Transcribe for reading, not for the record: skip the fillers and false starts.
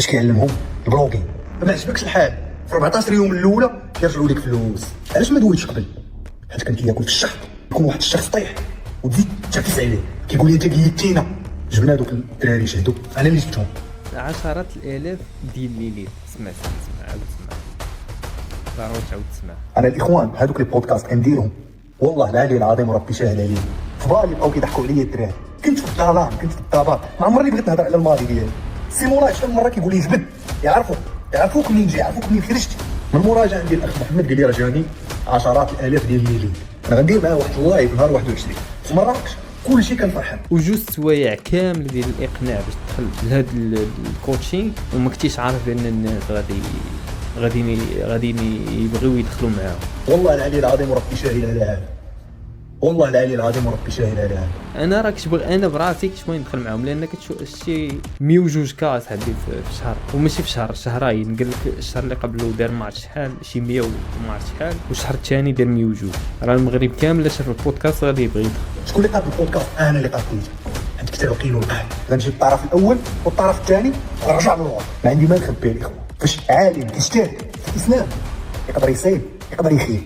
باش كيعلمهم البلوغين. ما عجبكش الحال في 14 يوم الاولى كيرجعوا لك فلوس. علاش ما دويتش قبل؟ حيت كان كياكل في الشحط، يكون واحد الشخص طيح وتزيد تعكس عليه كيقول لي انت قيدتينا. جبنا دوك الدراري شهدوا، انا اللي جبتهم. عشرات الالاف ديال الليلين سمع ضروري تعاود تسمع. انا الاخوان هذوك لي بودكاست كنديرهم والله العلي العظيم وربي شاهد عليه. في بالي بقاو كيضحكوا عليا الدراري. كنت في الظلام، كنت في الضباب، ما عمرني بغيت نهضر على الماضي ديالي. سي مولاي شحال من مره كيقول لي جبد، يعرفوك منين جاي، يعرفوك منين خرجت. من المراجعه ديال الاخ محمد قال لي راه جاني عشرات الالاف ديال الليلين. انا غندير معاه واحد اللايف نهار 21 في مراكش، كلشي كان فرحان. وجوج سوايع كامل ديال الاقناع باش تدخل لهاد الكوتشينغ وما كنتيش عارف بان الناس غادي يبغيو يدخلوا معاهم. والله العلي العظيم وربي شاهد على هذا، والله العلي العظيم وربي شاهد على هذا. انا راه كتبغي انا براسي كنت ندخل معاهم لان كتشوف شي 102 كاس هادي في الشهر، وماشي في شهر، شهرين. قال لك الشهر اللي قبله دار ماتش شحال شي 100 وما عرفت شحال، والشهر الثاني دار 102. راه المغرب كامل شاف البودكاست غادي يبغي يدخل. شكون اللي قاد البودكاست؟ انا اللي قاديته. عند كتاب كاين والقاع غنجيب الطرف الاول والطرف الثاني ونرجع للور. ما عندي ما نخبي الاخوه. فاش عالم كيجتهد في الاسلام يقدر يصيب يقدر يخيب.